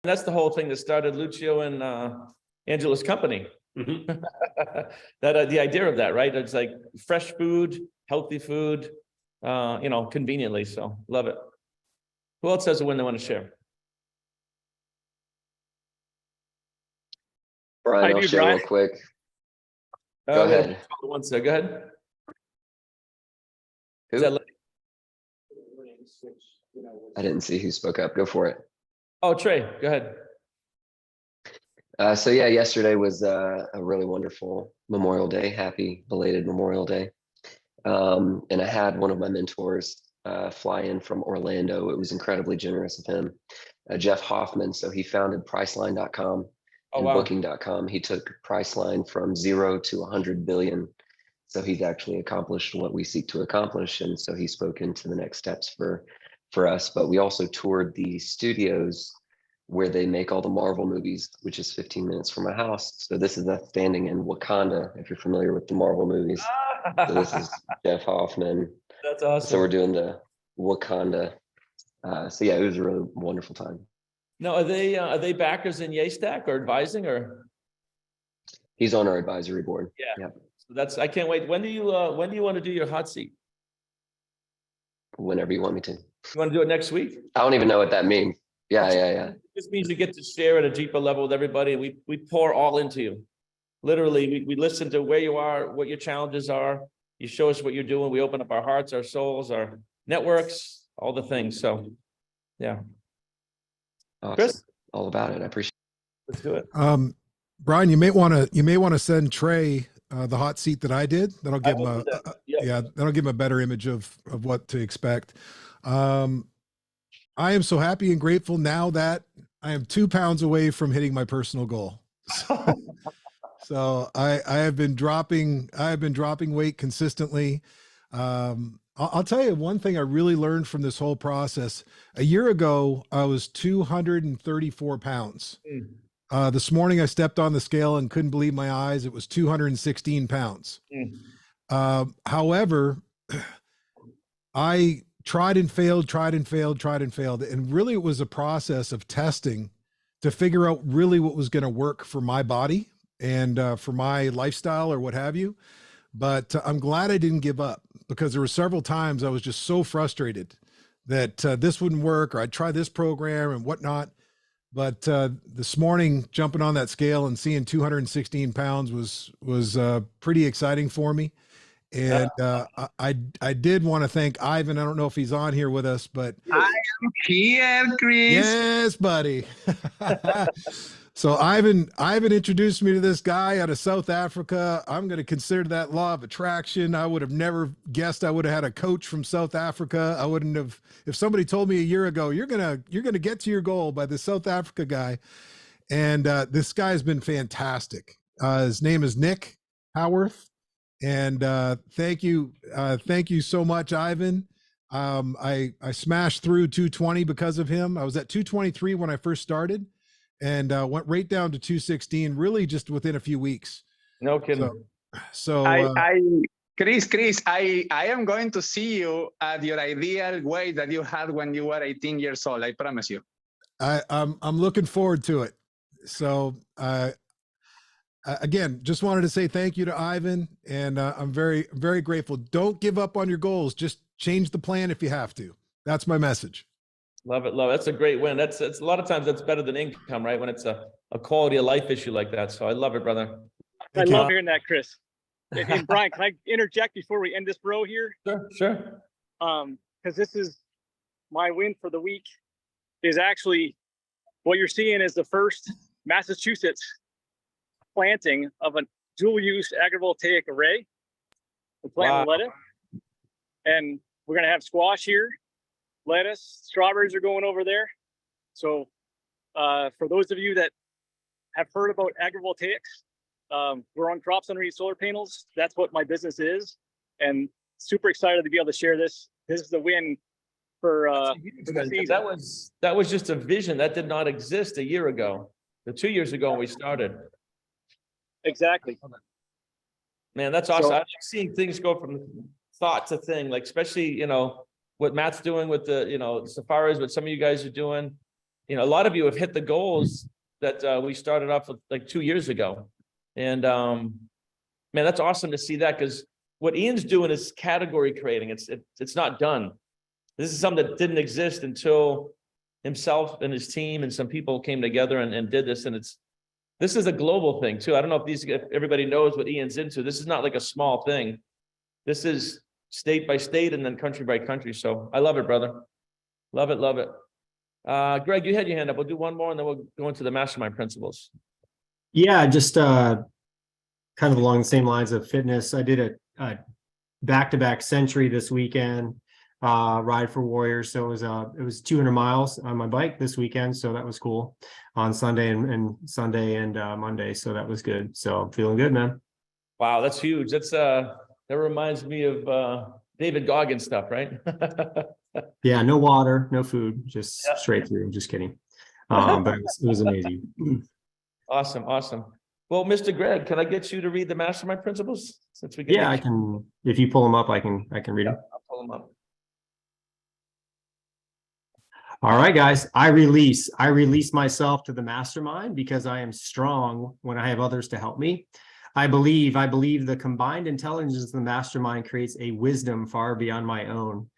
that's the whole thing that started Lucio and Angela's company. Mhm. That the idea of that, right? It's like fresh food, healthy food, conveniently. So love it. Who else has a win they want to share? Brian, I'll share real quick. Go ahead. One sec. Go ahead. Who? I didn't see who spoke up. Go for it. Oh, Trey, go ahead. So yeah, yesterday was a really wonderful Memorial Day. Happy belated Memorial Day. And I had one of my mentors fly in from Orlando. It was incredibly generous of him, Jeff Hoffman. So he founded Priceline.com and Booking.com. He took Priceline from 0 to 100 billion. So he's actually accomplished what we seek to accomplish. And so he spoke into the next steps for us. But we also toured the studios where they make all the Marvel movies, which is 15 minutes from my house. So this is us standing in Wakanda, if you're familiar with the Marvel movies. So this is Jeff Hoffman. That's awesome. So we're doing the Wakanda. So yeah, it was a really wonderful time. Now, are they backers in Yaystack or advising or? He's on our advisory board. Yeah. Yep. So I can't wait. When do you want to do your hot seat? Whenever you want me to. You want to do it next week? I don't even know what that means. Yeah. This means you get to share at a deeper level with everybody. We pour all into you. Literally, we listen to where you are, what your challenges are. You show us what you're doing. We open up our hearts, our souls, our networks, all the things. So, yeah. Awesome. Chris? All about it. I appreciate it. Let's do it. Brian, you may want to send Trey the hot seat that I did. That'll give him that'll give him a better image of what to expect. I am so happy and grateful now that I am 2 pounds away from hitting my personal goal. So I have been dropping weight consistently. I'll tell you one thing I really learned from this whole process. A year ago, I was 234 pounds. This morning I stepped on the scale and couldn't believe my eyes. It was 216 pounds. However, I tried and failed. And really it was a process of testing to figure out really what was going to work for my body and for my lifestyle or what have you. But I'm glad I didn't give up, because there were several times I was just so frustrated that this wouldn't work, or I'd try this program and whatnot. But this morning, jumping on that scale and seeing 216 pounds was pretty exciting for me. And I did want to thank Ivan. I don't know if he's on here with us, but I am here, Chris. Yes, buddy. So Ivan introduced me to this guy out of South Africa. I'm going to consider that law of attraction. I would have never guessed I would have had a coach from South Africa. I wouldn't have, if somebody told me a year ago, you're going to get to your goal by this South Africa guy. And this guy's been fantastic. His name is Nick Howarth. And thank you so much, Ivan. I smashed through 220 because of him. I was at 223 when I first started, and went right down to 216 really just within a few weeks. No kidding. So Chris, I am going to see you at your ideal weight that you had when you were 18 years old. I promise you. I'm looking forward to it. So again, just wanted to say thank you to Ivan, and I'm very, very grateful. Don't give up on your goals. Just change the plan if you have to. That's my message. Love it. That's a great win. It's a lot of times that's better than income, right? When it's a quality of life issue like that. So I love it, brother. I love hearing that, Chris. And Brian, can I interject before we end this row here? Sure. Because this is my win for the week. Is actually what you're seeing is the first Massachusetts planting of a dual-use agrivoltaic array. We're planting lettuce, and we're going to have squash here. Lettuce, strawberries are going over there. So for those of you that have heard about agrivoltaics, we're on crops underneath solar panels. That's what my business is, and super excited to be able to share this. This is the win for the season. That was just a vision that did not exist a year ago. 2 years ago when we started. Exactly. Man, that's awesome. I like seeing things go from thought to thing, like especially, what Matt's doing with the, safaris, what some of you guys are doing. you know, a lot of you have hit the goals that we started off with like 2 years ago. And man, that's awesome to see that, because what Ian's doing is category creating. It's not done. This is something that didn't exist until himself and his team and some people came together and did this. And this is a global thing too. I don't know if everybody knows what Ian's into. This is not like a small thing. This is state by state and then country by country. So I love it, brother. Love it, love it. Greg, you had your hand up. We'll do one more and then we'll go into the mastermind principles. Yeah, just kind of along the same lines of fitness. I did a back-to-back century this weekend, ride for warriors. So it was 200 miles on my bike this weekend. So that was cool on Sunday and Sunday and Monday. So that was good. So I'm feeling good, man. Wow, that's huge. That reminds me of David Goggins stuff, right? Yeah, no water, no food, just straight through. Just kidding. But it was amazing. Awesome, awesome. Well, Mr. Greg, can I get you to read the mastermind principles? Since we I can. If you pull them up, I can read them. I'll pull them up. All right, guys. I release myself to the mastermind because I am strong when I have others to help me. I believe the combined intelligence of the mastermind creates a wisdom far beyond my own.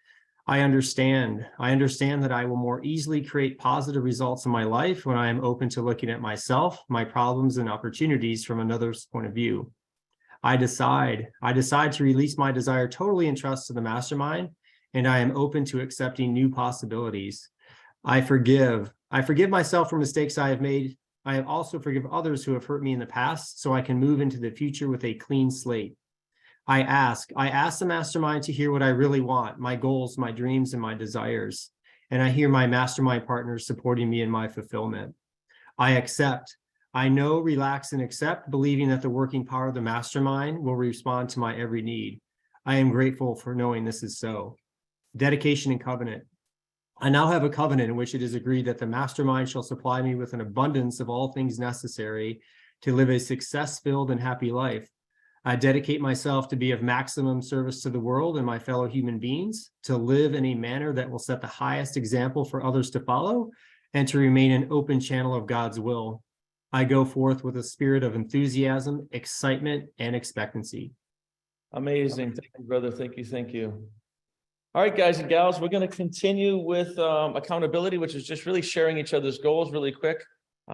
I understand that I will more easily create positive results in my life when I am open to looking at myself, my problems and opportunities from another's point of view. I decide to release my desire totally and trust to the mastermind, and I am open to accepting new possibilities. I forgive myself for mistakes I have made. I have also forgive others who have hurt me in the past, so I can move into the future with a clean slate. I ask the mastermind to hear what I really want, my goals, my dreams, and my desires. And I hear my mastermind partners supporting me in my fulfillment. I accept. I know, relax, and accept, believing that the working power of the mastermind will respond to my every need. I am grateful for knowing this is so. Dedication and covenant. I now have a covenant in which it is agreed that the mastermind shall supply me with an abundance of all things necessary to live a success-filled and happy life. I dedicate myself to be of maximum service to the world and my fellow human beings, to live in a manner that will set the highest example for others to follow, and to remain an open channel of God's will. I go forth with a spirit of enthusiasm, excitement, and expectancy. Amazing. Thank you, brother. Thank you. Thank you. All right, guys and gals, we're going to continue with accountability, which is just really sharing each other's goals really quick.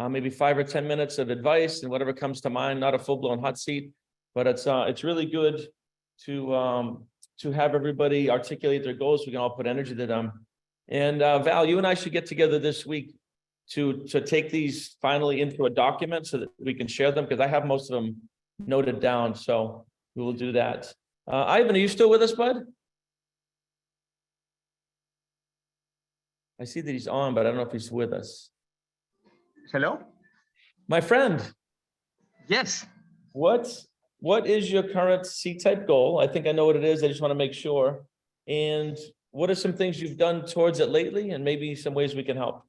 Maybe 5 or 10 minutes of advice and whatever comes to mind, not a full-blown hot seat, but it's really good to have everybody articulate their goals. We can all put energy to them. And Val, you and I should get together this week to take these finally into a document so that we can share them, because I have most of them noted down. So we will do that. Ivan, are you still with us, bud? I see that he's on, but I don't know if he's with us. Hello? My friend. Yes. What is your current C-type goal? I think I know what it is. I just want to make sure. And what are some things you've done towards it lately, and maybe some ways we can help?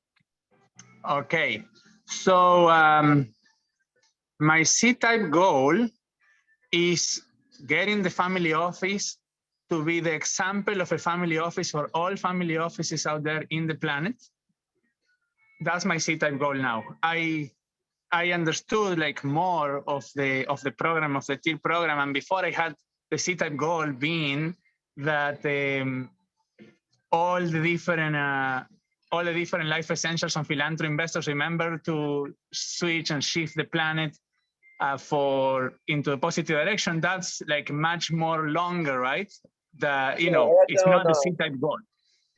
Okay. So my C-type goal is getting the family office to be the example of a family office for all family offices out there in the planet. That's my C-type goal now. I understood like more of the program, of the TIR program, and before I had the C-type goal being that all the different life essentials and philanthropy investors remember to switch and shift the planet into a positive direction. That's like much more longer, right? It's not the C-type goal.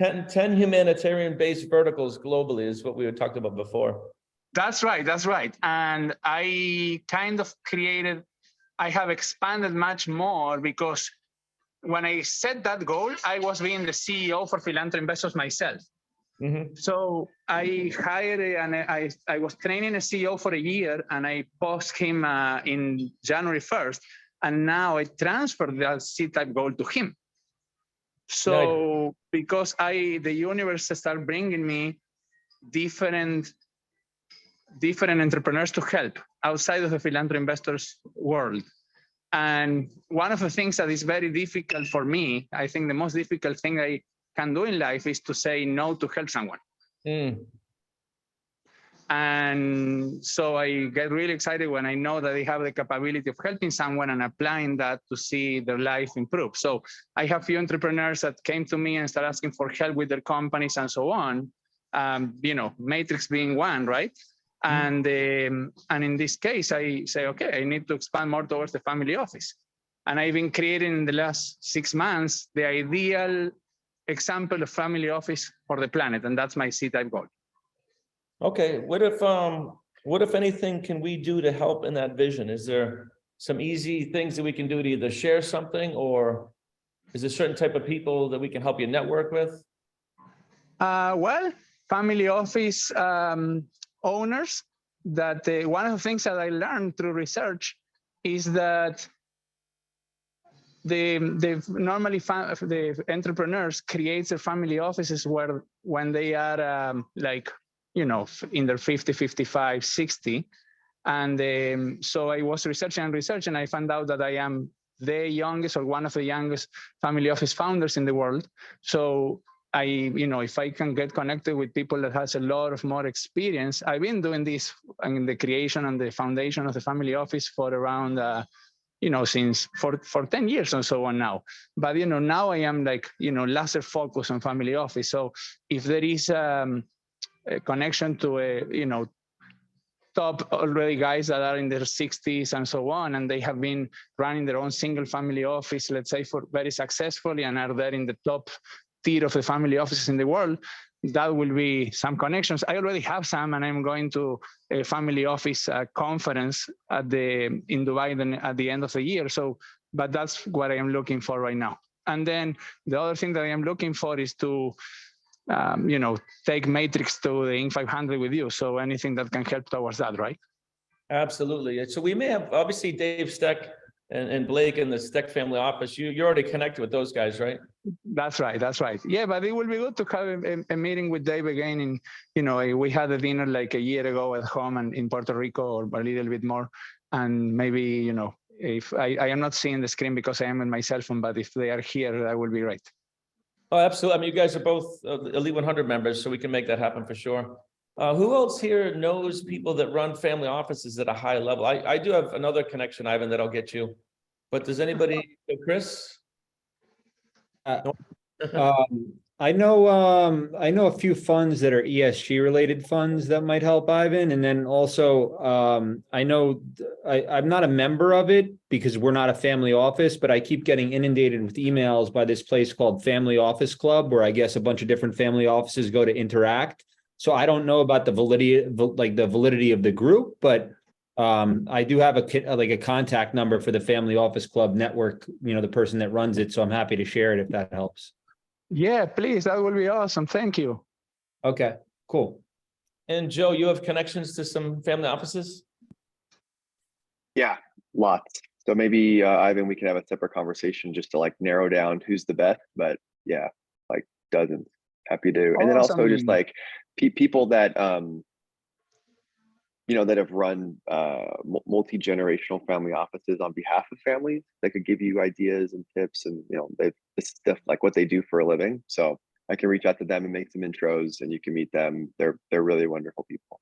10 humanitarian-based verticals globally is what we had talked about before. That's right. And I kind of I have expanded much more, because when I set that goal, I was being the CEO for Philanthropy Investors myself. Mm-hmm. So I hired I was training a CEO for a year, and I post him in January 1st. And now I transferred that C-type goal to him. So because the universe started bringing me different entrepreneurs to help outside of the philanthropy investors world. And one of the things that is very difficult for me, I think the most difficult thing I can do in life is to say no to help someone. And so I get really excited when I know that they have the capability of helping someone and applying that to see their life improve. So I have few entrepreneurs that came to me and started asking for help with their companies and so on. You know, Matrix being one, right? And in this case, I say, okay, I need to expand more towards the family office. And I've been creating in the last 6 months the ideal example of family office for the planet, and that's my C-type goal. Okay, what if anything can we do to help in that vision? Is there some easy things that we can do to either share something, or is there certain type of people that we can help you network with? Well, family office owners, that one of the things that I learned through research is that normally the entrepreneurs create their family offices where when they are like, you know, in their 50, 55, 60. And so I was researching and I found out that I am the youngest or one of the youngest family office founders in the world. So you know, if I can get connected with people that has a lot of more experience, I've been doing this in the creation and the foundation of the family office for around, you know, since for 10 years and so on now. But, you know, now I am like, you know, laser focused on family office. So if there is a connection to a, you know, top already guys that are in their 60s and so on, and they have been running their own single family office, let's say, for very successfully, and are there in the top tier of the family offices in the world, that will be some connections. I already have some, and I'm going to a family office conference in Dubai at the end of the year. So, but that's what I am looking for right now. And then the other thing that I am looking for is to, you know, take Matrix to the Inc. 500 with you. So anything that can help towards that, right? Absolutely. So we may have, obviously, Dave Steck and Blake in the Steck family office. You're already connected with those guys, right? That's right. That's right. Yeah, but it will be good to have a meeting with Dave again. And, you know, we had a dinner like a year ago at home and in Puerto Rico, or a little bit more. And maybe, you know, if I am not seeing the screen because I am on my cell phone, but if they are here, that will be great. Oh, absolutely. I mean, you guys are both Elite 100 members, so we can make that happen for sure. Who else here knows people that run family offices at a high level? I do have another connection, Ivan, that I'll get you. But does anybody, Chris? I know a few funds that are ESG related funds that might help Ivan. And then also I know I'm not a member of it because we're not a family office, but I keep getting inundated with emails by this place called Family Office Club, where I guess a bunch of different family offices go to interact. So I don't know about the validity of the group, but I do have a contact number for the Family Office Club network, you know, the person that runs it. So I'm happy to share it if that helps. Yeah, please. That will be awesome. Thank you. Okay, cool. And Joe, you have connections to some family offices? Yeah, lots. So maybe Ivan, we can have a separate conversation just to like narrow down who's the best, but yeah, like dozens. Happy to. And then also just like people that, you know, that have run multi-generational family offices on behalf of families that could give you ideas and tips, and, you know, this stuff like what they do for a living. So I can reach out to them and make some intros, and you can meet them. They're really wonderful people.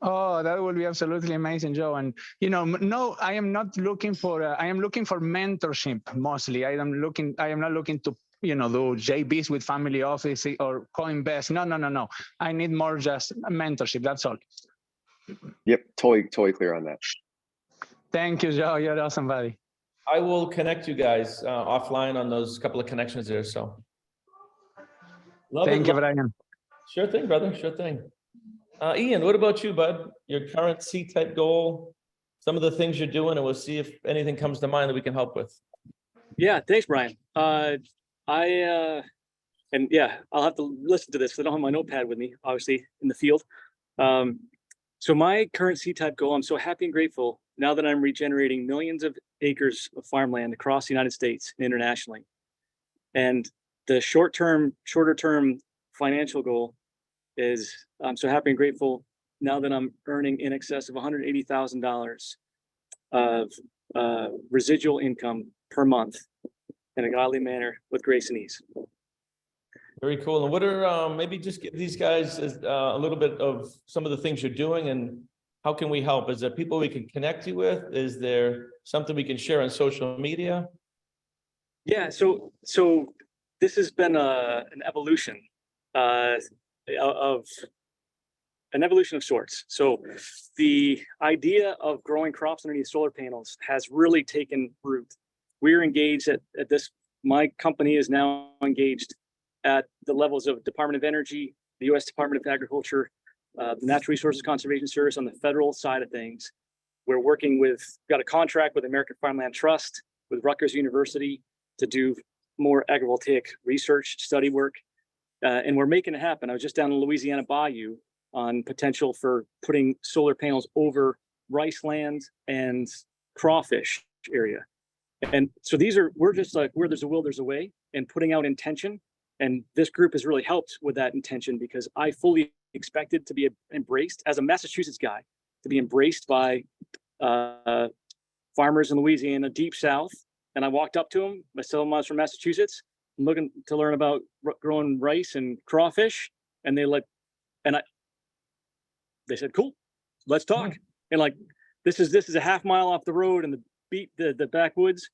Oh, that will be absolutely amazing, Joe. And, you know, no, I am not looking for, I am looking for mentorship mostly. I am not looking to, you know, do JBs with family office or co-invest. No. I need more just mentorship. That's all. Yep, totally clear on that. Thank you, Joe. You're awesome, buddy. I will connect you guys offline on those couple of connections there. So Thank you, Brian. Sure thing, brother. Sure thing. Ian, what about you, bud? Your current C-type goal, some of the things you're doing, and we'll see if anything comes to mind that we can help with. Yeah, thanks, Brian. And yeah, I'll have to listen to this because I don't have my notepad with me, obviously, in the field. So my current C-type goal, I'm so happy and grateful now that I'm regenerating millions of acres of farmland across the United States and internationally. And the shorter term financial goal is I'm so happy and grateful now that I'm earning in excess of $180,000 of residual income per month in a godly manner with grace and ease. Very cool. And what are, maybe just give these guys a little bit of some of the things you're doing and how can we help? Is there people we can connect you with? Is there something we can share on social media? Yeah, so this has been an evolution of an evolution of sorts. So the idea of growing crops underneath solar panels has really taken root. We're engaged at this, my company is now engaged at the levels of Department of Energy, the U.S. Department of Agriculture, the Natural Resources Conservation Service on the federal side of things. We're working with, got a contract with American Farmland Trust, with Rutgers University to do more agrivoltaic research study work. And we're making it happen. I was just down in Louisiana Bayou on potential for putting solar panels over rice land and crawfish area. And so these are, we're just like, where there's a will, there's a way, and putting out intention. And this group has really helped with that intention, because I fully expected to be embraced as a Massachusetts guy, to be embraced by farmers in Louisiana, deep South. And I walked up to them, I told them I was from Massachusetts, I'm looking to learn about growing rice and crawfish. And they they said, cool, let's talk. And like, this is a half mile off the road in the backwoods.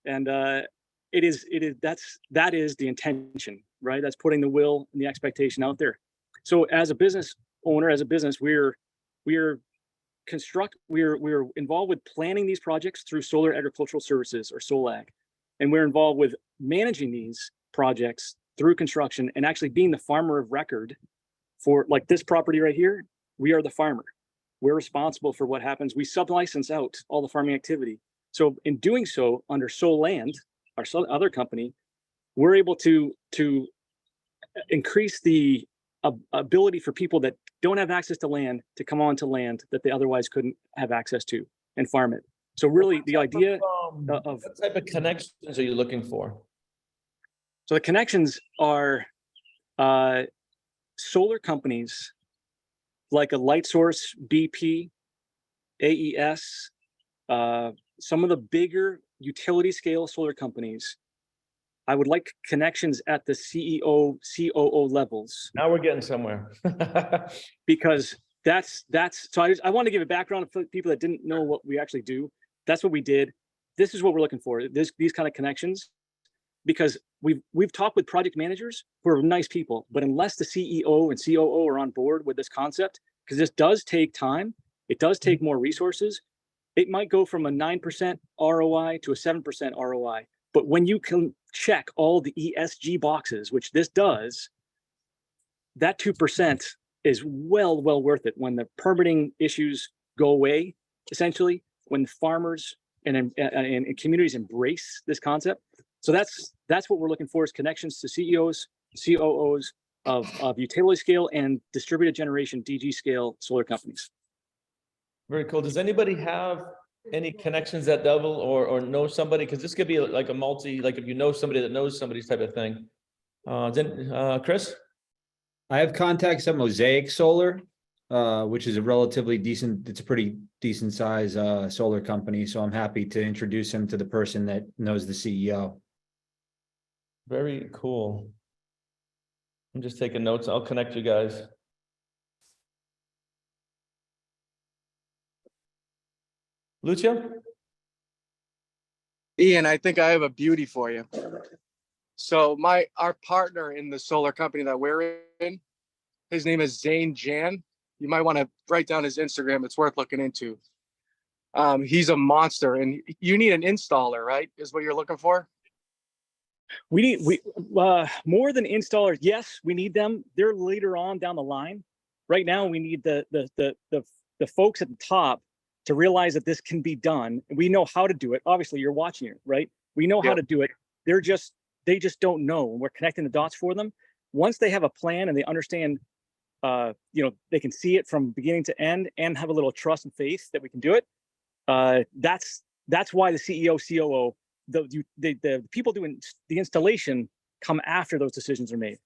And that is the intention, right? That's putting the will and the expectation out there. So as a business owner, as a business, we're involved with planning these projects through Solar Agricultural Services, or SOLAG. And we're involved with managing these projects through construction and actually being the farmer of record for, like, this property right here. We are the farmer. We're responsible for what happens. We sub-license out all the farming activity. So in doing so, under Soland, our other company, we're able to increase the ability for people that don't have access to land to come onto land that they otherwise couldn't have access to and farm it. So really the idea of what type of connections are you looking for? So the connections are solar companies like a Light Source, BP, AES, some of the bigger utility scale solar companies. I would like connections at the CEO, COO levels. Now we're getting somewhere. Because that's so I want to give a background for people that didn't know what we actually do. That's what we did. This is what we're looking for, these kind of connections, because we've talked with project managers who are nice people, but unless the CEO and COO are on board with this concept, because this does take time, it does take more resources. It might go from a 9% ROI to a 7% ROI. But when you can check all the ESG boxes, which this does, that 2% is well worth it when the permitting issues go away, essentially, when farmers and communities embrace this concept. So that's what we're looking for, is connections to CEOs, COOs of utility scale and distributed generation DG scale solar companies. Very cool. Does anybody have any connections at level or know somebody? Because this could be like a multi, like if you know somebody that knows somebody type of thing. Chris? I have contacts at Mosaic Solar, which is a relatively decent, it's a pretty decent size solar company. So I'm happy to introduce him to the person that knows the CEO. Very cool. I'm just taking notes. I'll connect you guys. Lucio? Ian, I think I have a beauty for you. So our partner in the solar company that we're in, his name is Zane Jan. You might want to write down his Instagram. It's worth looking into. He's a monster, and you need an installer, right? Is what you're looking for? We more than installers. Yes, we need them. They're later on down the line. Right now, we need the folks at the top to realize that this can be done. We know how to do it. Obviously, you're watching it, right? We know how to do it. They just don't know. And we're connecting the dots for them. Once they have a plan and they understand, they can see it from beginning to end and have a little trust and faith that we can do it. That's why the CEO, COO, the people doing the installation come after those decisions are made.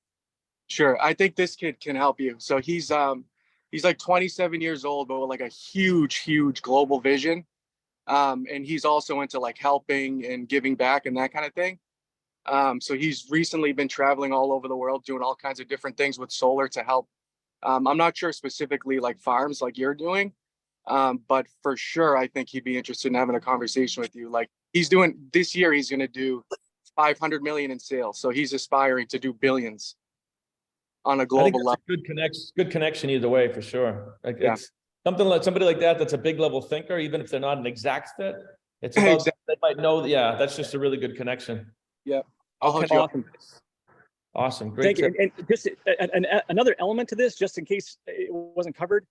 Sure. I think this kid can help you. So he's like 27 years old, but with like a huge global vision. And he's also into like helping and giving back and that kind of thing. So he's recently been traveling all over the world, doing all kinds of different things with solar to help. I'm not sure specifically like farms like you're doing, but for sure, I think he'd be interested in having a conversation with you. Like he's doing this year, he's going to do 500 million in sales. So he's aspiring to do billions on a I think global that's level. a good connection either way, for sure. Like Yeah. it's something like somebody like that, that's a big level thinker, even if they're not an exact fit. It's about, Exactly. they might know, yeah, that's just a really good connection. Yeah. I'll hook Okay. you up. Awesome. Awesome. Great. Thank you. And just another element to this, just in case it wasn't covered.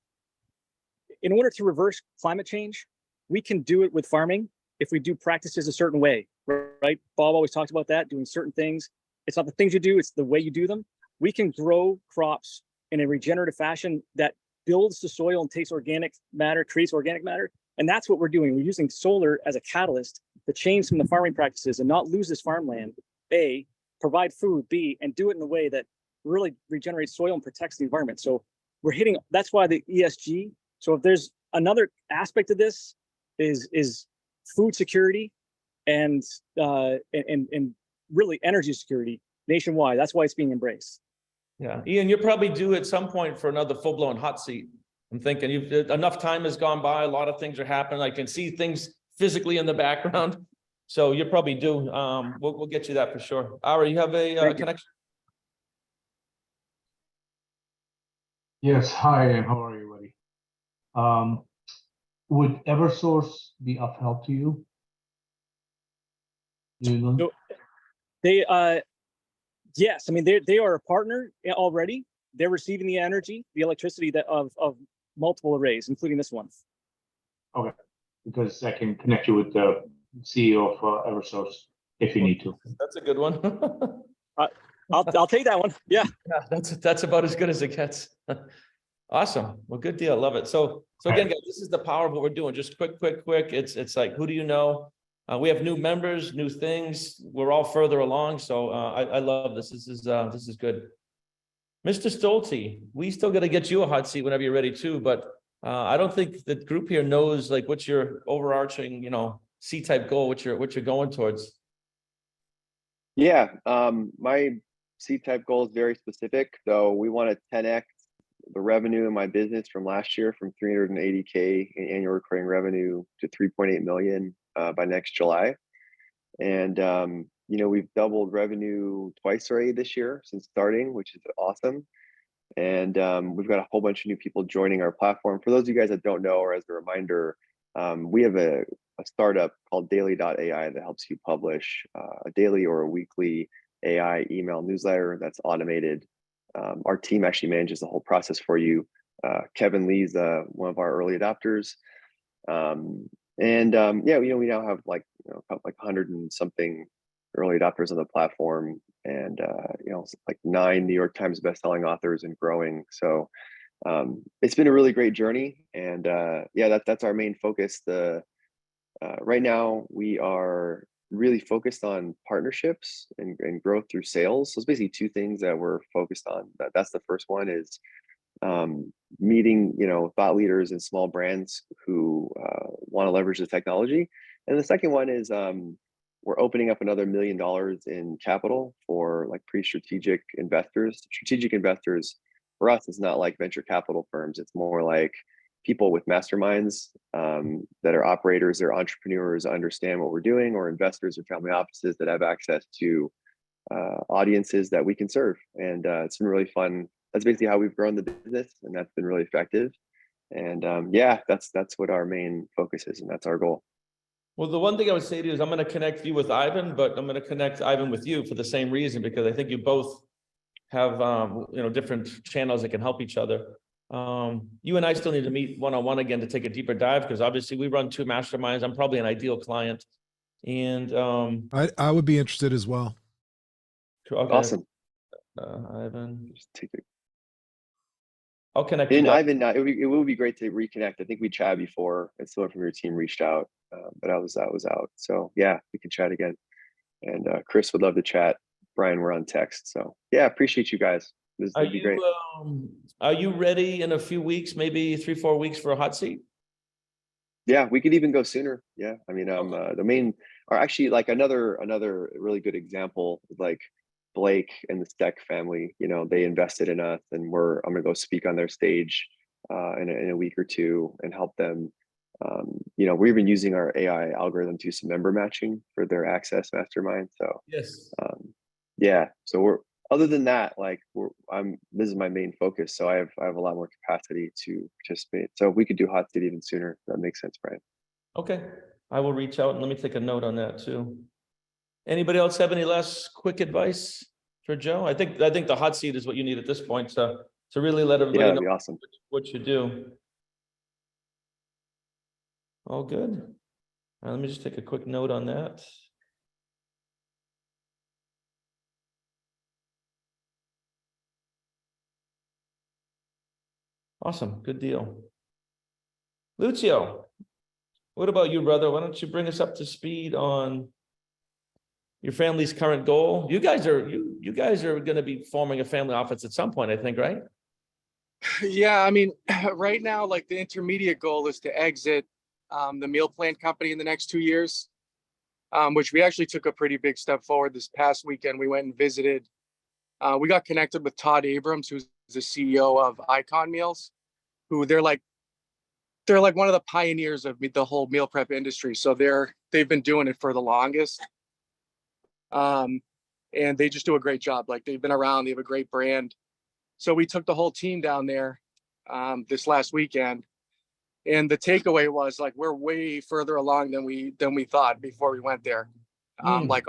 In order to reverse climate change, we can do it with farming if we do practices a certain way, right? Bob always talks about that, doing certain things. It's not the things you do, it's the way you do them. We can grow crops in a regenerative fashion that builds the soil and takes organic matter, creates organic matter. And that's what we're doing. We're using solar as a catalyst to change some of the farming practices and not lose this farmland. A, provide food, B, and do it in a way that really regenerates soil and protects the environment. So we're hitting, that's why the ESG. So if there's another aspect of this is food security and really energy security nationwide. That's why it's being embraced. Yeah, Ian, you're probably due at some point for another full-blown hot seat. I'm thinking you've enough time has gone by. A lot of things are happening. I can see things physically in the background. So you're probably due. We'll get you that for sure. Ara, you have a connection? Yes, hi, how are you, buddy? Would Eversource be of help to you? So they, yes, I mean, they are a partner already. They're receiving the energy, the electricity that of multiple arrays, including this one. Okay, because I can connect you with the CEO of Eversource if you need to. That's a good one. I'll take that one. Yeah. Yeah, that's about as good as it gets. Awesome. Well, good deal. Love it. So again, guys, this is the power of what we're doing. Just quick. It's like, who do you know? We have new members, new things. We're all further along. So I love this. This is good. Mr. Stolte, we still got to get you a hot seat whenever you're ready too. But I don't think the group here knows like what's your overarching, C-type goal, what you're going towards. Yeah, my C-type goal is very specific. So we want to 10x the revenue in my business from last year, from 380K in annual recurring revenue to 3.8 million by next July. And we've doubled revenue twice already this year since starting, which is awesome. And we've got a whole bunch of new people joining our platform. For those of you guys that don't know, or as a reminder, we have a startup called daily.ai that helps you publish a daily or a weekly AI email newsletter that's automated. Our team actually manages the whole process for you. Kevin Lee's one of our early adopters. We now have like 100 and something early adopters on the platform, and like 9 New York Times bestselling authors and growing. So it's been a really great journey, and that's our main focus. Right now we are really focused on partnerships and growth through sales. So it's basically 2 things that we're focused on. That's the first one is meeting thought leaders and small brands who want to leverage the technology. And the second one is we're opening up another $1 million in capital for like pre-strategic investors. Strategic investors for us is not like venture capital firms. It's more like people with masterminds that are operators, they're entrepreneurs, understand what we're doing, or investors or family offices that have access to audiences that we can serve. And it's been really fun. That's basically how we've grown the business, and that's been really effective. And that's what our main focus is, and that's our goal. Well, the one thing I would say to you is I'm going to connect you with Ivan, but I'm going to connect Ivan with you for the same reason, because I think you both have different channels that can help each other. You and I still need to meet one-on-one again to take a deeper dive, because obviously we run 2 masterminds. I'm probably an ideal client, and I would be interested as well. okay. Awesome. Ivan, Just take it. I'll connect And you. Ivan, it would be great to reconnect. I think we chatted before, and someone from your team reached out, but I was out. So yeah, we can chat again. And Chris would love to chat. Brian, we're on text. So yeah, appreciate you guys. This would be great. Are you ready in a few weeks, maybe 3-4 weeks for a hot seat? Yeah, we could even go sooner. Yeah, I mean, the or actually like another really good example, like Blake and the Steck family, you know, they invested in us, and I'm gonna go speak on their stage in a week or two and help them. You know, we're even using our AI algorithm to do some member matching for their Access Mastermind. So Yes. yeah, so we're, other than that, like this is my main focus. So I have a lot more capacity to participate. So if we could do hot seat even sooner, that makes sense, Brian. Okay, I will reach out and let me take a note on that too. Anybody else have any last quick advice for Joe? I think the hot seat is what you need at this point to really let Yeah, everybody that'd know be awesome. what you do. All good. Let me just take a quick note on that. Awesome, good deal. Lucio, what about you, brother? Why don't you bring us up to speed on your family's current goal? You guys are going to be forming a family office at some point, I think, right? Yeah, I mean, right now, like the intermediate goal is to exit the meal plan company in the next 2 years, which we actually took a pretty big step forward this past weekend. We went and visited. We got connected with Todd Abrams, who's the CEO of Icon Meals, who they're like one of the pioneers of the whole meal prep industry. So they've been doing it for the longest. And they just do a great job. Like they've been around, they have a great brand. So we took the whole team down there this last weekend. And the takeaway was like, we're way further along than we thought before we went there. Like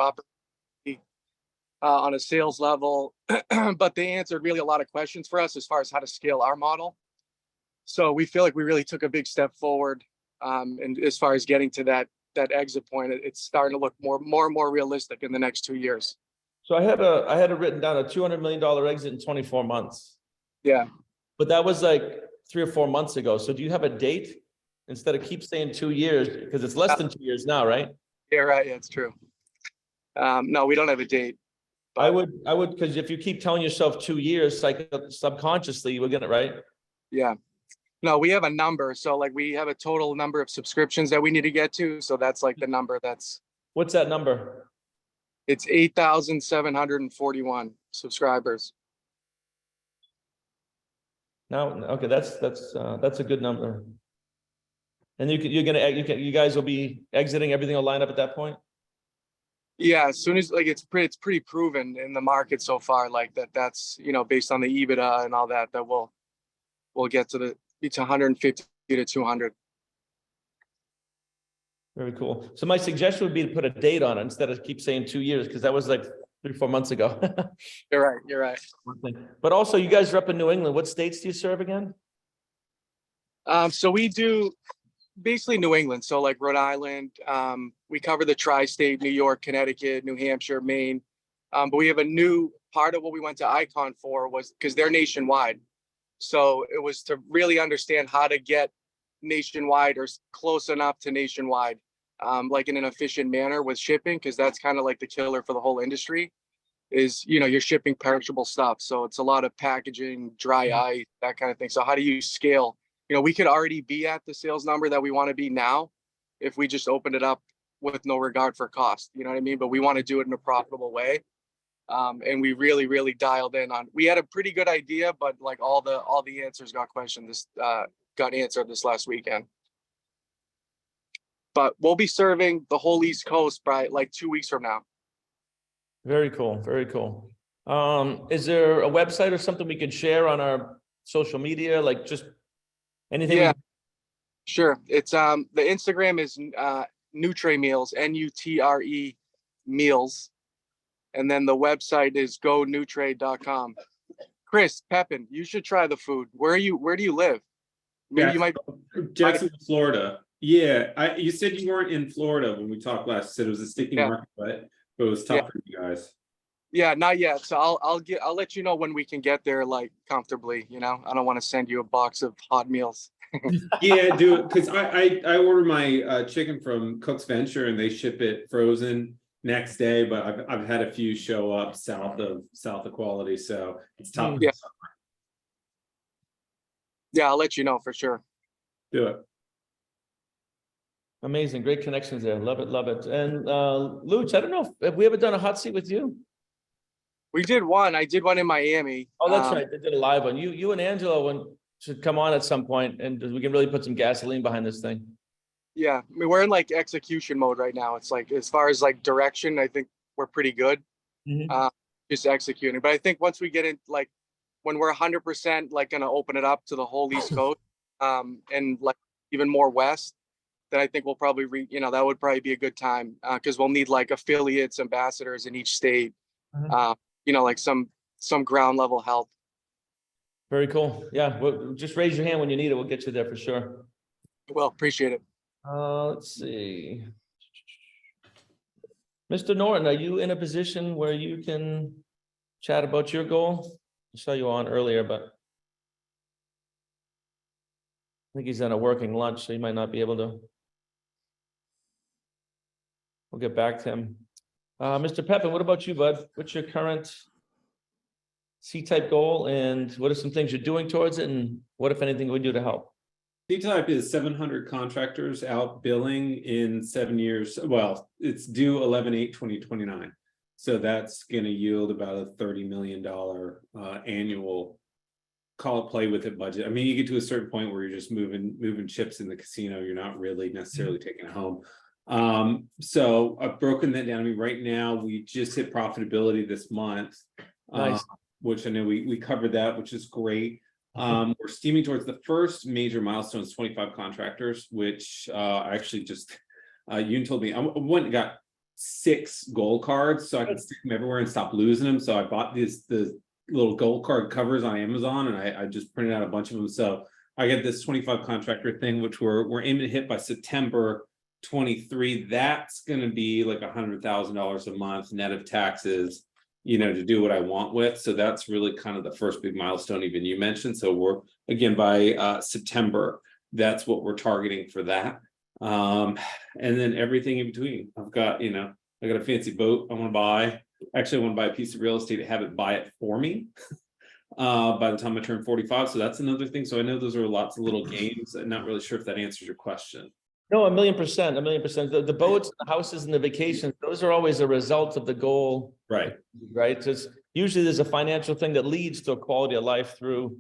on a sales level, but they answered really a lot of questions for us as far as how to scale our model. So we feel like we really took a big step forward. And as far as getting to that exit point, it's starting to look more and more realistic in the next 2 years. So I had it written down, a $200 million exit in 24 months. Yeah. But that was like 3 or 4 months ago. So do you have a date instead of keep saying 2 years, because it's less than 2 years now, right? Yeah, right. Yeah, it's true. No, we don't have a date. But I would, because if you keep telling yourself 2 years, like subconsciously, you will get it right. Yeah. No, we have a number. So like we have a total number of subscriptions that we need to get to. So that's like the number What's that number? It's 8,741 subscribers. Now, okay, that's a good number. And you guys will be exiting, everything will line up at that point? Yeah, as soon as like it's pretty proven in the market so far, like that's, you know, based on the EBITDA and all that we'll get to it's 150 to 200. Very cool. So my suggestion would be to put a date on it instead of keep saying 2 years, because that was like 3 or 4 months ago. You're right. But also, you guys are up in New England. What states do you serve again? So we do basically New England. So like Rhode Island, we cover the tri-state, New York, Connecticut, New Hampshire, Maine. But we have a new part of what we went to Icon for was because they're nationwide. So it was to really understand how to get nationwide or close enough to nationwide, like in an efficient manner with shipping, because that's kind of like the killer for the whole industry is, you know, you're shipping perishable stuff. So it's a lot of packaging, dry ice, that kind of thing. So how do you scale? You know, we could already be at the sales number that we want to be now if we just opened it up with no regard for cost. You know what I mean? But we want to do it in a profitable way. And we really dialed in on, we had a pretty good idea, but like all the answers got answered this last weekend. But we'll be serving the whole East Coast by like 2 weeks from now. Very cool. Very cool. Is there a website or something we can share on our social media? Like just anything? Yeah, sure. It's the Instagram is Nutre Meals, NUTRE Meals. And then the website is gonutre.com. Chris Pepin, you should try the food. Where do you live? Maybe you might Jacksonville, Florida. Yeah, you said you weren't in Florida when we talked last. You said it was a sticky market, but it was tough for you guys. Yeah, not yet. So I'll let you know when we can get there, like comfortably. You know, I don't want to send you a box of hot meals. Yeah, do it, because I order my chicken from Cook's Venture and they ship it frozen next day, but I've had a few show up south of quality, so it's tough. Yeah, I'll let you know for sure. Do it. Amazing, great connections there. Love it, love it. And Luch, I don't know, have we ever done a hot seat with you? We did one. I did one in Miami. Oh, that's right. They did a live one. You and Angela should come on at some point, and we can really put some gasoline behind this thing. Yeah, I mean, we're in like execution mode right now. It's like, as far as like direction, I think we're pretty good. Just executing. But I think once we get in, like when we're 100% like going to open it up to the whole East Coast, and like even more west, then I think we'll probably that would probably be a good time, because we'll need like affiliates, ambassadors in each state, like some ground level help. Very cool. Yeah, well, just raise your hand when you need it. We'll get you there for sure. Well, appreciate it. Let's see. Mr. Norton, are you in a position where you can chat about your goal? I saw you on earlier, but I think he's on a working lunch, so he might not be able to. We'll get back to him. Mr. Pepin, what about you, bud? What's your current C-type goal, and what are some things you're doing towards it, and what, if anything, we do to help? C-type is 700 contractors out billing in 7 years. Well, it's due 11/8/2029. So that's going to yield about a $30 million annual call it play with it budget. I mean, you get to a certain point where you're just moving chips in the casino. You're not really necessarily taking it home. So I've broken that down. I mean, right now we just hit profitability this month, Nice. which I know we covered that, which is great. We're steaming towards the first major milestone is 25 contractors, which actually just Yoon told me I went and got 6 gold cards so I could stick them everywhere and stop losing them. So I bought the little gold card covers on Amazon, and I just printed out a bunch of them. So I get this 25 contractor thing, which we're aiming to hit by September 23. That's going to be like $100,000 a month net of taxes, to do what I want with. So that's really kind of the first big milestone even you mentioned. So we're again by September, that's what we're targeting for that. And then everything in between. I've got, I got a fancy boat I want to buy. Actually, I want to buy a piece of real estate and have it buy it for me by the time I turn 45. So that's another thing. So I know those are lots of little games. I'm not really sure if that answers your question. No, 1,000,000%. The boats, the houses, and the vacations, those are always a result of the goal. Right. Right. Because usually there's a financial thing that leads to a quality of life through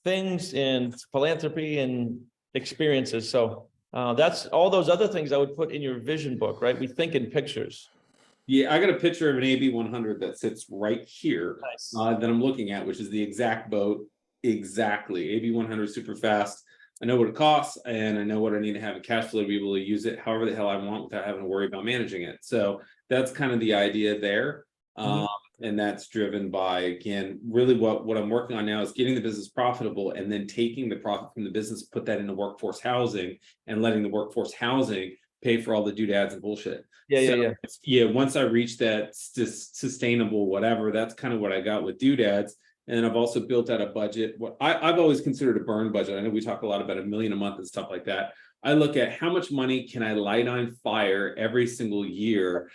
things and philanthropy and experiences. So that's all those other things I would put in your vision book, right? We think in pictures. Yeah, I got a picture of an AB 100 that sits right here. Nice. That I'm looking at, which is the exact boat. Exactly. AB 100 super fast. I know what it costs, and I know what I need to have in cash flow to be able to use it however the hell I want without having to worry about managing it. So that's kind of the idea there. And that's driven by, again, really what I'm working on now is getting the business profitable and then taking the profit from the business, put that into workforce housing and letting the workforce housing pay for all the doodads and bullshit. Yeah. Once I reach that sustainable whatever, that's kind of what I got with doodads. And I've also built out a budget. What I've always considered a burn budget. I know we talk a lot about $1 million a month and stuff like that. I look at how much money can I light on fire every single year,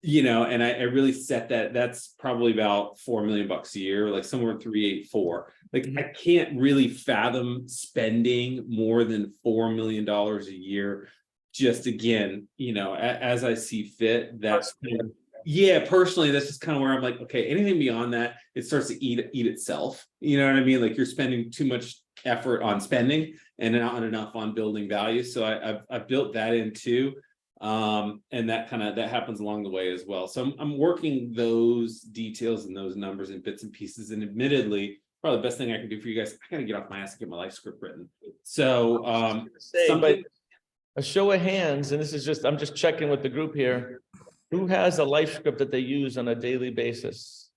and I really set that. That's probably about $4 million a year, like somewhere 384. Like I can't really fathom spending more than $4 million a year. Just again, as I see fit. That's personally, that's just kind of where I'm like, okay, anything beyond that, it starts to eat itself. You know what I mean? Like you're spending too much effort on spending and not enough on building value. So I've built that in too. And that happens along the way as well. So I'm working those details and those numbers in bits and pieces. And admittedly, probably the best thing I can do for you guys, I got to get off my ass and get my life script written. So but a show of hands, and I'm just checking with the group here. Who has a life script that they use on a daily basis?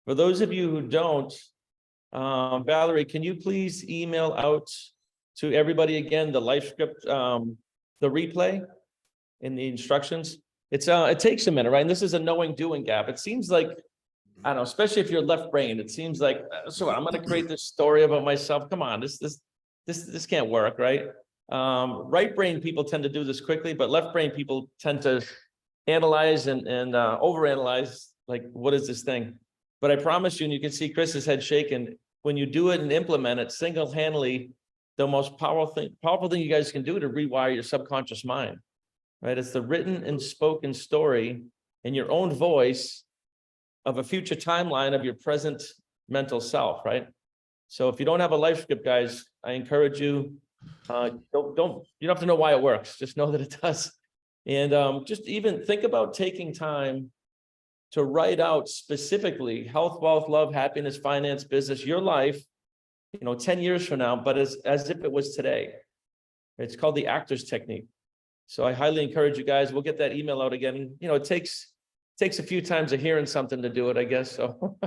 For those of you who don't, Valerie, can you please email out to everybody again the life script, the replay in the instructions? It takes a minute, right? And this is a knowing doing gap. It seems like, I don't know, especially if you're left-brained, it seems like, so I'm going to create this story about myself. Come on, this can't work, right? Right brain people tend to do this quickly, but left brain people tend to analyze and overanalyze, like, what is this thing? But I promise you, and you can see Chris's head shaking, when you do it and implement it single-handedly, the most powerful thing you guys can do to rewire your subconscious mind, right? It's the written and spoken story in your own voice of a future timeline of your present mental self, right? So if you don't have a life script, guys, I encourage you, you don't have to know why it works. Just know that it does. And just even think about taking time to write out specifically health, wealth, love, happiness, finance, business, your life, 10 years from now, but as if it was today. It's called the actor's technique. So I highly encourage you guys. We'll get that email out again. It takes a few times of hearing something to do it, I guess. So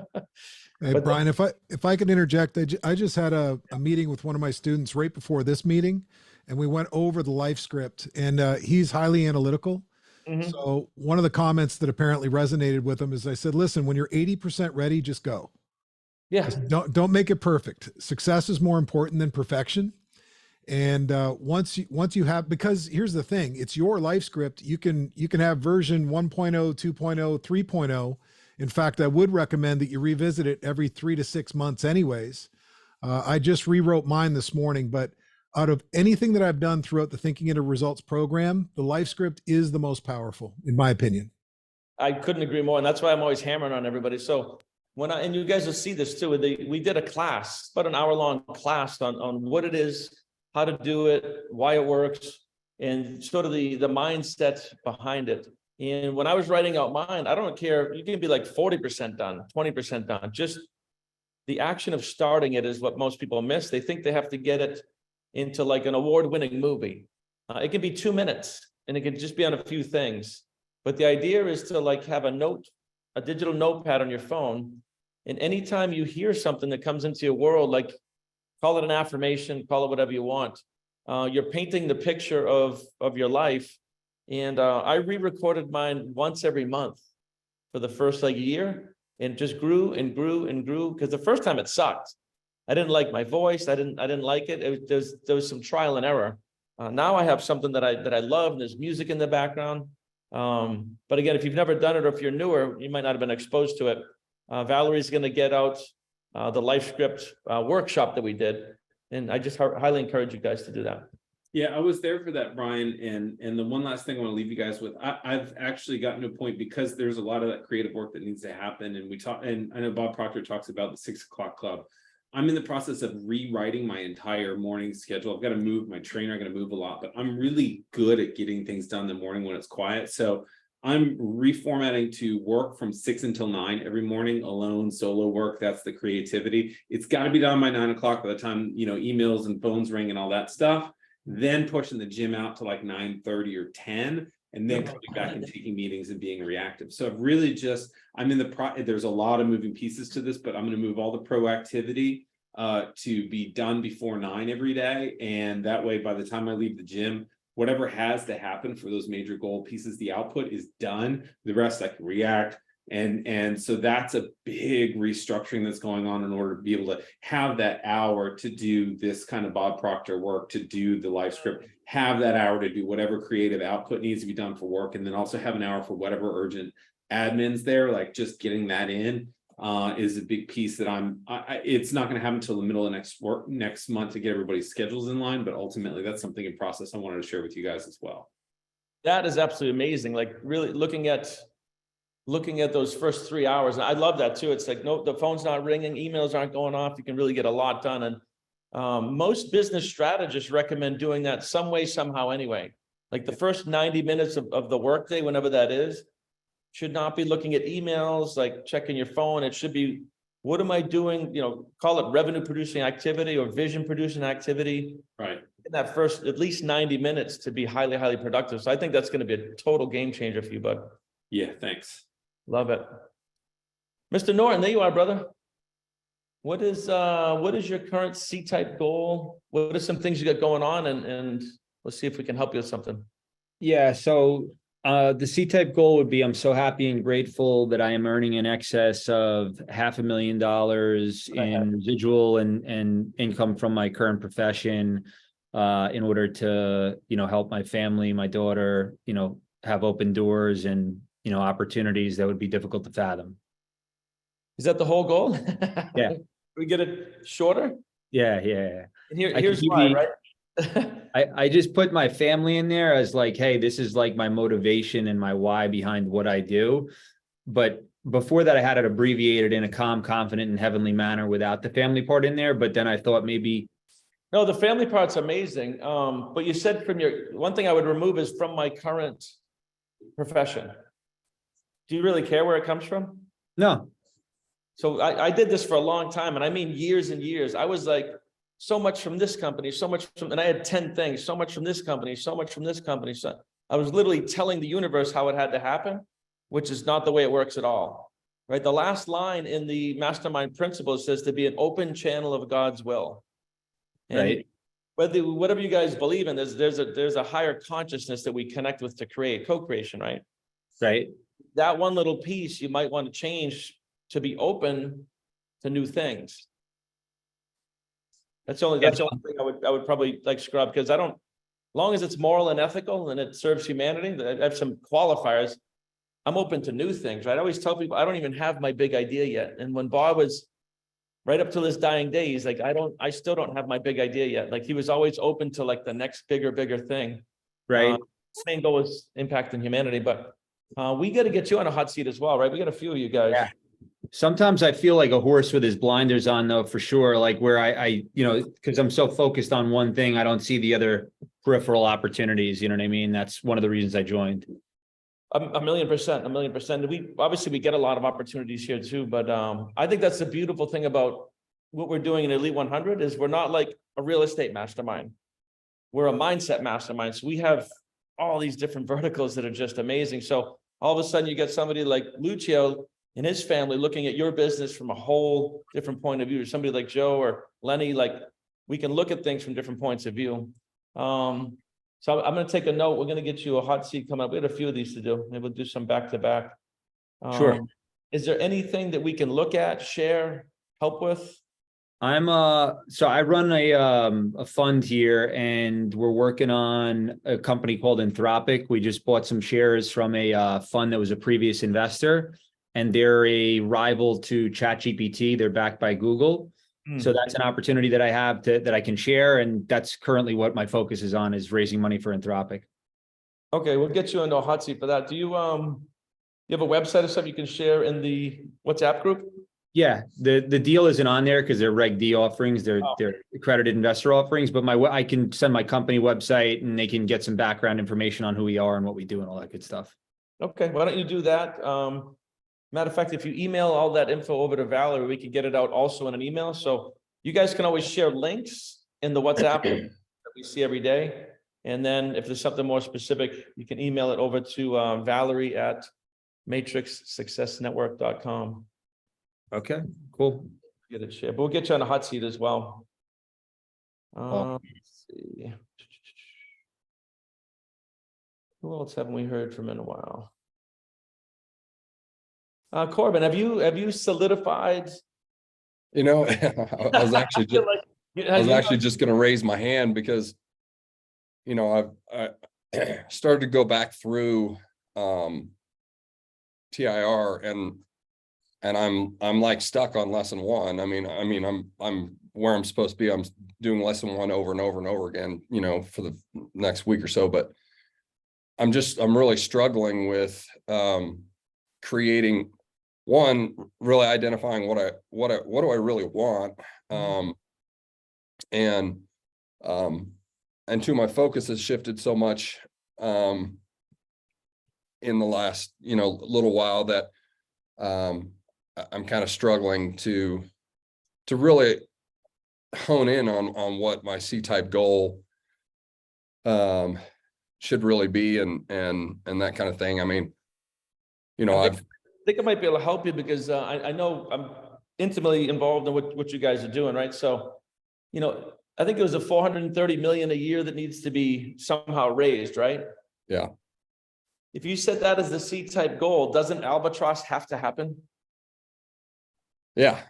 Hey, But- Brian, if I could interject, I just had a meeting with one of my students right before this meeting, and we went over the life script, and he's highly analytical. Mhm. So one of the comments that apparently resonated with him is I said, listen, when you're 80% ready, just go. yeah, Don't make it perfect. Success is more important than perfection. And once you have, because here's the thing, it's your life script. You can have version 1.0, 2.0, 3.0. In fact, I would recommend that you revisit it every 3 to 6 months anyways. I just rewrote mine this morning, but out of anything that I've done throughout the Thinking Into Results program, the life script is the most powerful, in my opinion. I couldn't agree more. And that's why I'm always hammering on everybody. So and you guys will see this too, we did a class, about an hour-long class on what it is, how to do it, why it works, and sort of the mindset behind it. And when I was writing out mine, I don't care, you can be like 40% done, 20% done. Just the action of starting it is what most people miss. They think they have to get it into like an award-winning movie. It can be 2 minutes and it can just be on a few things. But the idea is to like have a digital notepad on your phone. And anytime you hear something that comes into your world, like call it an affirmation, call it whatever you want, you're painting the picture of your life. And I re-recorded mine once every month for the first year, and it just grew and grew and grew. Because the first time it sucked. I didn't like my voice. I didn't like it. There was some trial and error. Now I have something that I love, and there's music in the background. But again, if you've never done it, or if you're newer, you might not have been exposed to it. Valerie's going to get out the life script workshop that we did, and I just highly encourage you guys to do that. Yeah, I was there for that, Brian. And the one last thing I want to leave you guys with, I've actually gotten to a point, because there's a lot of that creative work that needs to happen. And I know Bob Proctor talks about the 6 o'clock club. I'm in the process of rewriting my entire morning schedule. I've got to move my trainer. I'm going to move a lot, but I'm really good at getting things done in the morning when it's quiet. So I'm reformatting to work from 6 until 9 every morning, alone, solo work. That's the creativity. It's got to be done by 9 o'clock by the time, emails and phones ring and all that stuff. Then pushing the gym out to like 9:30 or 10, and then coming back and taking meetings and being reactive. So I've really there's a lot of moving pieces to this, but I'm going to move all the proactivity to be done before 9 every day. And that way, by the time I leave the gym, whatever has to happen for those major goal pieces, the output is done. The rest I can react. And so that's a big restructuring that's going on in order to be able to have that hour to do this kind of Bob Proctor work, to do the life script, have that hour to do whatever creative output needs to be done for work, and then also have an hour for whatever urgent admin's there. Like just getting that in is a big piece that it's not going to happen until the middle of next month to get everybody's schedules in line, but ultimately that's something in process I wanted to share with you guys as well. That is absolutely amazing. Like really looking at those first 3 hours. And I love that too. It's like, no, the phone's not ringing, emails aren't going off. You can really get a lot done. And most business strategists recommend doing that some way, somehow anyway. Like the first 90 minutes of the workday, whenever that is, should not be looking at emails, like checking your phone. It should be, what am I doing? Call it revenue producing activity or vision producing activity. Right. In that first at least 90 minutes to be highly, highly productive. So I think that's going to be a total game changer for you, bud. Yeah, thanks. Love it. Mr. Norton, there you are, brother. What is your current C-type goal? What are some things you got going on? And let's see if we can help you with something. Yeah, so the C-type goal would be, I'm so happy and grateful that I am earning in excess of $500,000 in residual and income from my current profession in order to, help my family, my daughter, have open doors and, opportunities that would be difficult to fathom. Is that the whole goal? Yeah. We get it shorter? Yeah. And here, I here's could why, be- right? I just put my family in there as like, hey, this is like my motivation and my why behind what I do. But before that, I had it abbreviated in a calm, confident, and heavenly manner without the family part in there. But then I thought maybe, No, the family part's amazing. But you said from your, one thing I would remove is from my current profession. Do you really care where it comes from? no, So I did this for a long time, and I mean years and years. I was like, so much from this company, so much from, and I had 10 things, so much from this company, so much from this company. So I was literally telling the universe how it had to happen, which is not the way it works at all. Right? The last line in the Mastermind principle says to be an open channel of God's will. And right, whatever you guys believe in, there's a higher consciousness that we connect with to create co-creation, right? right. That one little piece you might want to change to be open to new things. That's the only thing I would probably like scrub, because I don't, long as it's moral and ethical and it serves humanity, I have some qualifiers. I'm open to new things, right? I always tell people I don't even have my big idea yet. And when Bob was right up to his dying day, he's like, I still don't have my big idea yet. Like he was always open to like the next bigger thing. Right. Main goal is impacting humanity, but we got to get you on a hot seat as well, right? We got a few of you guys. Yeah. Sometimes I feel like a horse with his blinders on, though, for sure. Like where I because I'm so focused on one thing, I don't see the other peripheral opportunities. You know what I mean? That's one of the reasons I joined. A 1,000,000%. We obviously get a lot of opportunities here too, but I think that's the beautiful thing about what we're doing in Elite 100 is we're not like a real estate mastermind. We're a mindset mastermind. So we have all these different verticals that are just amazing. So all of a sudden you get somebody like Lucio and his family looking at your business from a whole different point of view, or somebody like Joe or Lenny, like we can look at things from different points of view. So I'm going to take a note. We're going to get you a hot seat coming up. We had a few of these to do. Maybe we'll do some back to back. Sure. Is there anything that we can look at, share, help with? So I run a fund here, and we're working on a company called Anthropic. We just bought some shares from a fund that was a previous investor, and they're a rival to ChatGPT. They're backed by Google. So that's an opportunity that I have that I can share. And that's currently what my focus is on, is raising money for Anthropic. Okay, we'll get you into a hot seat for that. Do you have a website or something you can share in the WhatsApp group? Yeah, the deal isn't on there because they're Reg D offerings, they're accredited investor offerings, but I can send my company website and they can get some background information on who we are and what we do and all that good stuff. Okay, why don't you do that? Matter of fact, if you email all that info over to Valerie, we can get it out also in an email. So you guys can always share links in the WhatsApp that we see every day. And then if there's something more specific, you can email it over to Valerie at matrixsuccessnetwork.com. Okay, cool. Get it shared, but we'll get you on a hot seat as well. Let's see. Who else haven't we heard from in a while? Corbin, have you solidified? You know, I was actually just going to raise my hand because, you know, I started to go back through TIR and I'm like stuck on lesson one. I mean, I'm where I'm supposed to be. I'm doing lesson one over and over and over again, you know, for the next week or so, but I'm really struggling with creating one, really identifying what do I really want, and two, my focus has shifted so much in the last little while that I'm kind of struggling to really hone in on what my C-type goal should really be and that kind of thing. I mean, you know, I think I might be able to help you because I know I'm intimately involved in what you guys are doing, right? So, you know, I think it was a 430 million a year that needs to be somehow raised, right? Yeah. If you set that as the C-type goal, doesn't albatross have to happen? Yeah,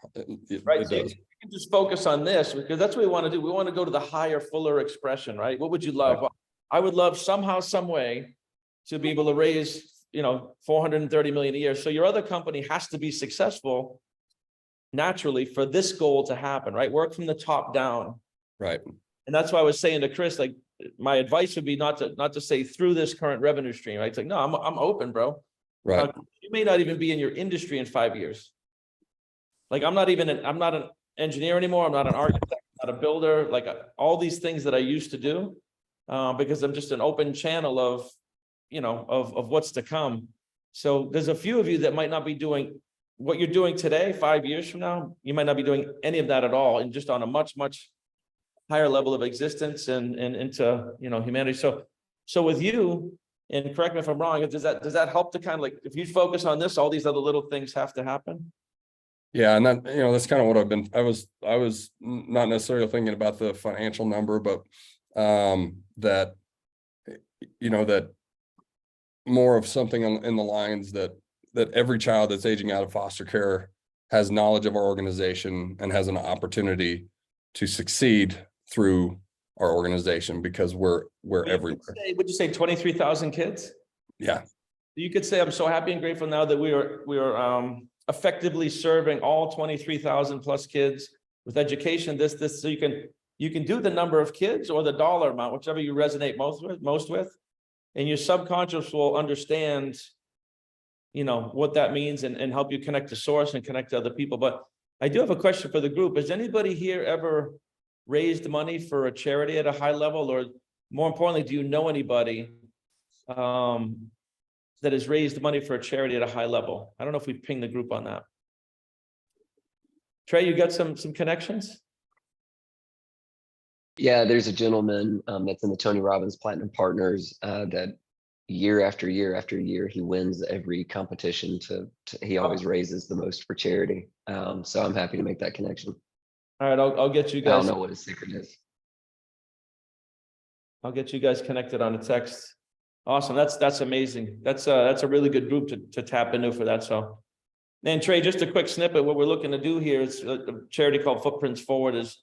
right. It So does. you can just focus on this because that's what we want to do. We want to go to the higher, fuller expression, right? What would you love? Right. I would love somehow, some way to be able to raise, 430 million a year. So your other company has to be successful naturally for this goal to happen, right? Work from the top down. Right. And that's why I was saying to Chris, like, my advice would be not to say through this current revenue stream, right? It's like, no, I'm open, bro. Right. You may not even be in your industry in 5 years. Like, I'm not an engineer anymore. I'm not an architect, not a builder, like all these things that I used to do, because I'm just an open channel of, of what's to come. So there's a few of you that might not be doing what you're doing today. 5 years from now, you might not be doing any of that at all, and just on a much, much higher level of existence and into, humanity. So with you, and correct me if I'm wrong, does that help to kind of like, if you focus on this, all these other little things have to happen? Yeah, and that, that's kind of what I was not necessarily thinking about the financial number, but that that more of something in the lines that every child that's aging out of foster care has knowledge of our organization and has an opportunity to succeed through our organization, because we're everywhere. Would you say 23,000 kids? Yeah. You could say, I'm so happy and grateful now that we are effectively serving all 23,000 plus kids with education. So you can do the number of kids or the dollar amount, whichever you resonate most with, and your subconscious will understand, what that means and help you connect to source and connect to other people. But I do have a question for the group. Has anybody here ever raised money for a charity at a high level, or more importantly, do you know anybody that has raised money for a charity at a high level? I don't know if we ping the group on that. Trey, you got some connections? Yeah, there's a gentleman that's in the Tony Robbins Platinum Partners that year after year after year, he wins every competition he always raises the most for charity. So I'm happy to make that connection. All right, I'll get you I guys. don't know what his secret is. I'll get you guys connected on a text. Awesome. That's amazing. That's a really good group to tap into for that. So, and Trey, just a quick snippet. What we're looking to do here is a charity called Footprints Forward is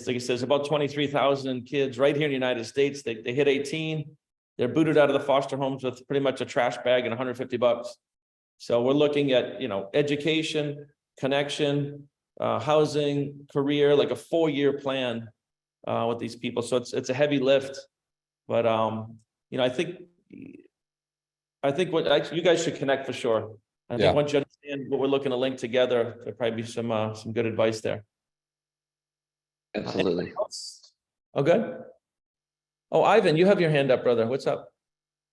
like it says, about 23,000 kids right here in the United States. They hit 18. They're booted out of the foster homes with pretty much a trash bag and $150. So we're looking at, education, connection, housing, career, like a 4-year plan with these people. So it's a heavy lift, but I think what you guys should connect for sure. I think once you understand what we're looking to link together, there'll probably be some good advice there. Absolutely. Oh, good. Oh, Ivan, you have your hand up, brother. What's up?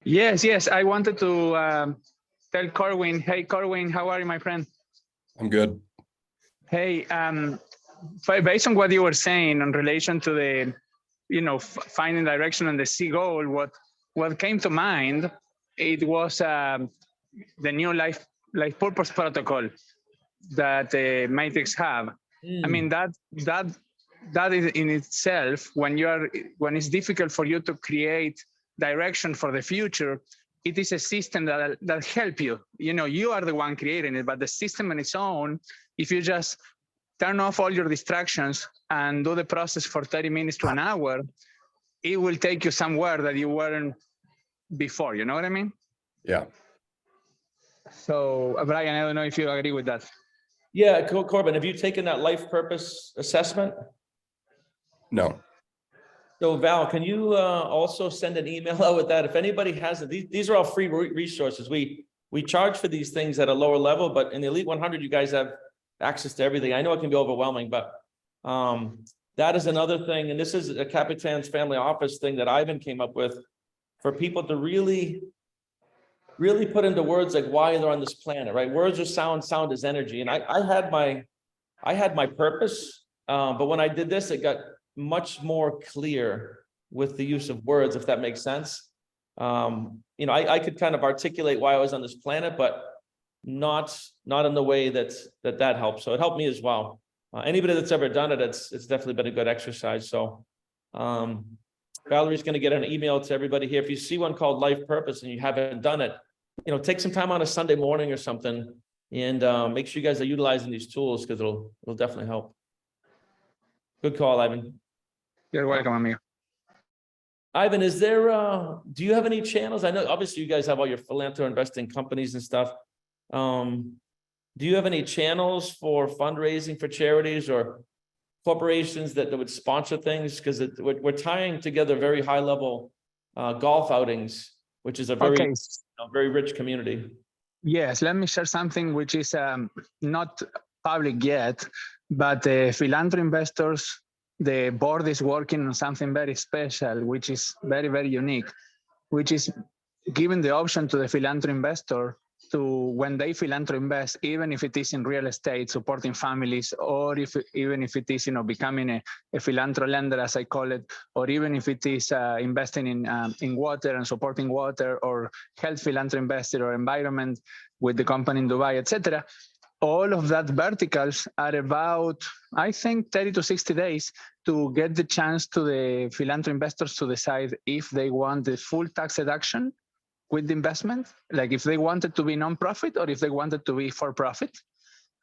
Yes. I wanted to tell Corwin. Hey, Corwin, how are you, my friend? I'm good. Hey, based on what you were saying in relation to the, finding direction and the C goal, what came to mind, it was the new life purpose protocol that Matrix have. I mean, that is in itself, when it's difficult for you to create direction for the future, it is a system that help you. You are the one creating it, but the system on its own, if you just turn off all your distractions and do the process for 30 minutes to an hour, it will take you somewhere that you weren't before. You know what I mean? Yeah. So, Brian, I don't know if you agree with that. Yeah, Corbin, have you taken that life purpose assessment? No. So Val, can you also send an email out with that? If anybody has it, these are all free resources. We charge for these things at a lower level, but in the Elite 100, you guys have access to everything. I know it can be overwhelming, but that is another thing. And this is a Capitan's Family Office thing that Ivan came up with for people to really put into words like why they're on this planet, right? Words are sound is energy. And I had my purpose, but when I did this, it got much more clear with the use of words, if that makes sense. I could kind of articulate why I was on this planet, but not in the way that helps. So it helped me as well. Anybody that's ever done it, it's definitely been a good exercise. So Valerie's going to get an email to everybody here. If you see one called Life Purpose and you haven't done it, take some time on a Sunday morning or something and make sure you guys are utilizing these tools, because it'll definitely help. Good call, Ivan. You're welcome, amigo. Ivan, is there, do you have any channels? I know obviously you guys have all your philanthropy investing companies and stuff. Do you have any channels for fundraising for charities or corporations that would sponsor things, because we're tying together very high level golf outings, which is a very, very rich community. Yes, let me share something which is not public yet, but philanthropy investors, the board is working on something very special, which is very, very unique, which is giving the option to the philanthropy investor to, when they philanthropy invest, even if it is in real estate, supporting families, or even if it is, becoming a philanthro lender, as I call it, or even if it is investing in water and supporting water, or health philanthropy investor, or environment with the company in Dubai, etc. All of that verticals are about, I think, 30 to 60 days to get the chance to the philanthropy investors to decide if they want the full tax deduction with the investment, like if they wanted to be non-profit or if they wanted to be for profit.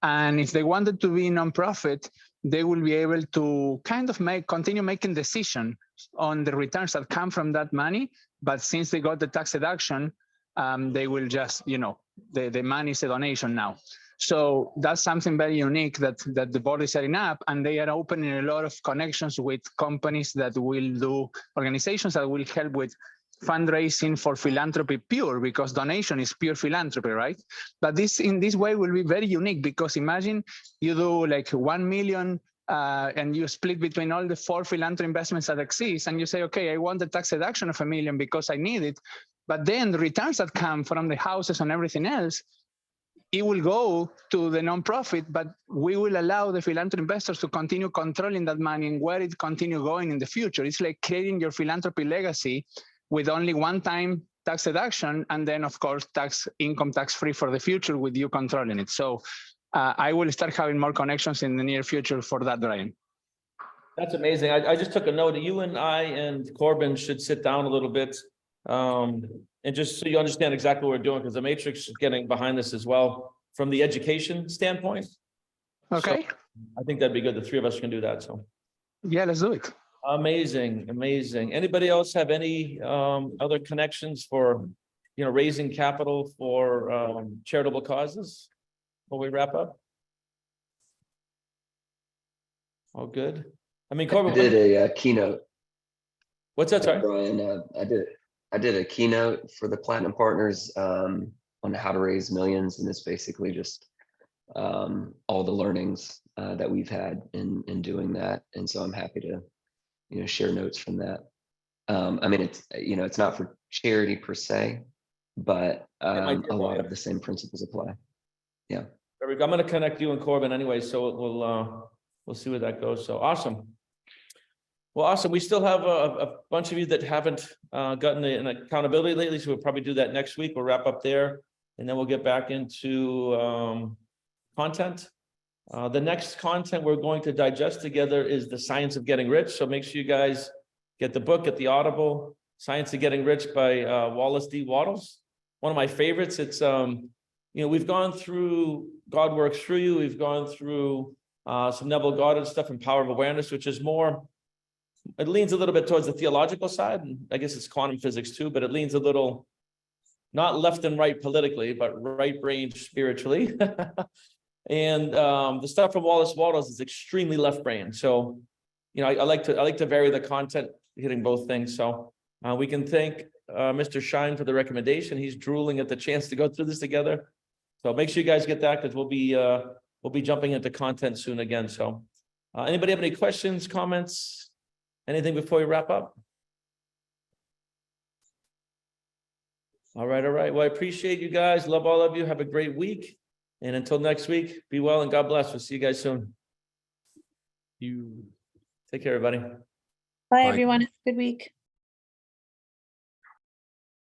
And if they wanted to be non-profit, they will be able to kind of continue making decisions on the returns that come from that money. But since they got the tax deduction, they will just, the money is a donation now. So that's something very unique that the board is setting up, and they are opening a lot of connections with companies that will do, organizations that will help with fundraising for philanthropy pure, because donation is pure philanthropy, right? But this, in this way, will be very unique, because imagine you do like 1 million and you split between all the 4 philanthropy investments that exist, and you say, okay, I want the tax deduction of $1 million because I need it. But then the returns that come from the houses and everything else, it will go to the nonprofit, but we will allow the philanthropy investors to continue controlling that money and where it continue going in the future. It's like creating your philanthropy legacy with only one-time tax deduction, and then of course income tax free for the future with you controlling it. So I will start having more connections in the near future for that, Ryan. That's amazing. I just took a note. You and I and Corbin should sit down a little bit, and just so you understand exactly what we're doing, because the Matrix is getting behind this as well from the education standpoint. Okay. So I think that'd be good. The 3 of us can do that. So yeah, let's do it. Amazing, amazing. Anybody else have any other connections for, raising capital for charitable causes before we wrap up? All good. I mean, Corbin, I did a keynote. What's that, sorry? Brian, I did a keynote for the Platinum Partners on how to raise millions, and it's basically just all the learnings that we've had in doing that. And so I'm happy to share notes from that. I mean, it's not for charity per se, but a lot of the same principles apply. Yeah. There we go. I'm going to connect you and Corbin anyway, so we'll see where that goes. So awesome. Well, awesome. We still have a bunch of you that haven't gotten an accountability lately, so we'll probably do that next week. We'll wrap up there, and then we'll get back into content. The next content we're going to digest together is The Science of Getting Rich. So make sure you guys get the book, get the Audible, Science of Getting Rich by Wallace D. Wattles. One of my favorites. It's, we've gone through God Works Through You. We've gone through some Neville Goddard stuff and Power of Awareness, which is more, it leans a little bit towards the theological side. And I guess it's quantum physics too, but it leans a little, not left and right politically, but right brain spiritually. And the stuff from Wallace Wattles is extremely left brain. So, I like to vary the content, hitting both things. So we can thank Mr. Shine for the recommendation. He's drooling at the chance to go through this together. So make sure you guys get that, because we'll be jumping into content soon again. So anybody have any questions, comments, anything before we wrap up? All right. Well, I appreciate you guys. Love all of you. Have a great week. And until next week, be well and God bless. We'll see you guys soon. You take care, everybody. Bye, everyone. Good week.